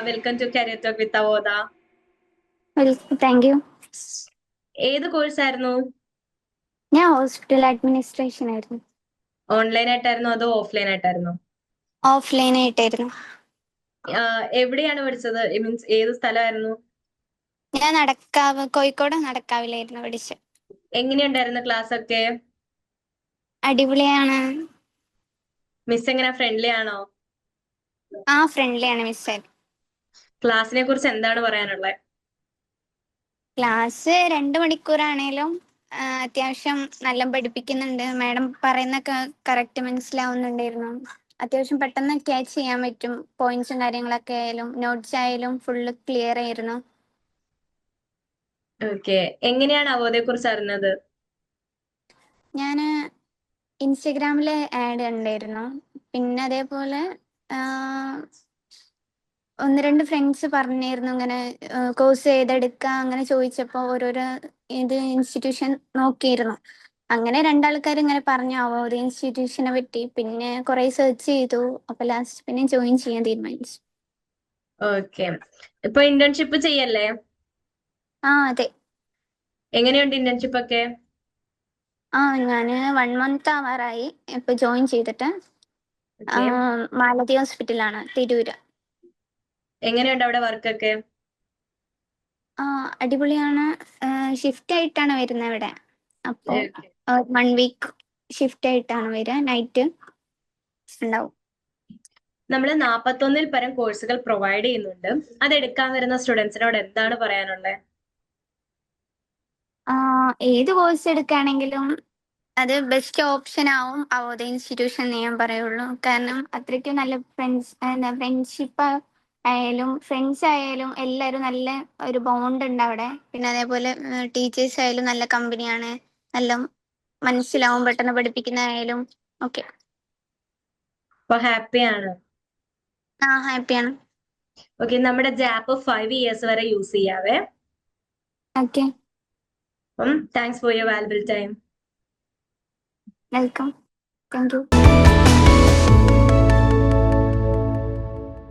Welcome to career talk with അവോദ. Thank you. ഏത് course ആയിരുന്നു? ഞാൻ ഹോസ്പിറ്റൽ അഡ്മിനിസ്ട്രേഷൻ ആയിരുന്നു. ഓൺലൈൻ ആയിട്ടായിരുന്നോ അതോ ഓഫ്ലൈൻ ആയിട്ടായിരുന്നോ? ഓഫ്ലൈൻ ആയിട്ടായിരുന്നു. എവിടെയാണ് പഠിച്ചത്? മീൻസ് ഏത് സ്ഥലമായിരുന്നു? ഞാൻ കോഴിക്കോട് നടക്കാവിലായിരുന്നു പഠിച്ചത്. എങ്ങനെയുണ്ടായിരുന്നു ക്ലാസ് ഒക്കെ? അടിപൊളിയാണ്. മിസ് എങ്ങനെ, ഫ്രണ്ട്ലി ആണോ? ഫ്രണ്ട്ലി ആണ് മിസ്. ക്ലാസ്സിനെ കുറിച്ച് എന്താണ് പറയാനുള്ളത്? ക്ലാസ് 2 മണിക്കൂറാണേലും അത്യാവശ്യം നല്ല പഠിപ്പിക്കുന്നുണ്ട്. മാഡം പറയുന്നൊക്കെ കറക്റ്റ് മനസ്സിലാവുന്നുണ്ടായിരുന്നു. അത്യാവശ്യം പെട്ടെന്ന് ക്യാച്ച് ചെയ്യാൻ പറ്റും. പോയിന്റ്സും കാര്യങ്ങളൊക്കെ ആയാലും നോട്ട്സ് ആയാലും ഫുള്ള് ക്ലിയർ ആയിരുന്നു. ഓക്കെ. എങ്ങനെയാണ് അവോദയെ കുറിച്ച് അറിഞ്ഞത്? ഞാൻ ഇൻസ്റ്റഗ്രാമിൽ ആഡ് ഉണ്ടായിരുന്നു. പിന്നെ അതേപോലെ ഒന്ന് രണ്ട് ഫ്രണ്ട്സ് പറഞ്ഞിരുന്നു ഇങ്ങനെ കോഴ്സ് ചെയ്തെടുക്കുക, അങ്ങനെ ചോദിച്ചപ്പോൾ ഓരോരോ ഇത് ഇൻസ്റ്റിറ്റ്യൂഷൻ നോക്കിയിരുന്നു. അങ്ങനെ രണ്ടാൾക്കാർ ഇങ്ങനെ പറഞ്ഞു ഒരു ഇൻസ്റ്റിറ്റ്യൂഷനെ പറ്റി. പിന്നെ കുറെ സെർച്ച് ചെയ്തു. അപ്പൊ ലാസ്റ്റ് പിന്നെ ജോയിൻ ചെയ്യാൻ തീരുമാനിച്ചു. ഓക്കെ. ഇപ്പൊ ഇന്റേൺഷിപ്പ് ചെയ്യല്ലേ? അതെ. എങ്ങനെയുണ്ട് ഇന്റേൺഷിപ്പ് ഒക്കെ? ഞാൻ 1 മന്ത് ആവാറായി ഇപ്പൊ ജോയിൻ ചെയ്തിട്ട്. ഓക്കെ. മാലതി ഹോസ്പിറ്റലാണ്, തിരൂര്. എങ്ങനെയുണ്ട് അവിടെ വർക്കൊക്കെ? അടിപൊളിയാണ്. ഷിഫ്റ്റ് ആയിട്ടാണ് വരുന്നത് ഇവിടെ. അപ്പോൾ ഓക്കെ. 1 വീക്ക് ഷിഫ്റ്റ് ആയിട്ടാണ് വരിക. നൈറ്റ് ഉണ്ടാവും. നമ്മൾ 41-ൽ പരം കോഴ്സുകൾ പ്രൊവൈഡ് ചെയ്യുന്നുണ്ട്. അത് എടുക്കാൻ വരുന്ന സ്റ്റുഡൻസിനോട് എന്താണ് പറയാനുള്ളത്? ഏത് കോഴ്സ് എടുക്കുകയാണെങ്കിലും അത് ബെസ്റ്റ് ഓപ്ഷൻ ആവും അവോദ ഇൻസ്റ്റിറ്റ്യൂഷൻ എന്ന് ഞാൻ പറയുള്ളൂ. കാരണം അത്രയ്ക്കും നല്ല ഫ്രണ്ട്ഷിപ്പ് ഫ്രണ്ട്സ് ആയാലും എല്ലാവരും നല്ല ഒരു ബോണ്ട് ഉണ്ട് അവിടെ. പിന്നെ അതേപോലെ ടീച്ചേഴ്സ് ആയാലും നല്ല കമ്പനിയാണ്. നല്ല മനസ്സിലാവും പെട്ടെന്ന് പഠിപ്പിക്കുന്നതായാലും. ഓക്കെ. അപ്പൊ ഹാപ്പിയാണ്. ഹാപ്പിയാണ്. ഓക്കെ. നമ്മുടെ ജാപ്പ് 5 ഇയേഴ്സ് വരെ യൂസ് ചെയ്യാവേ. Okay. Thanks for your valuable time. Welcome. Thank U.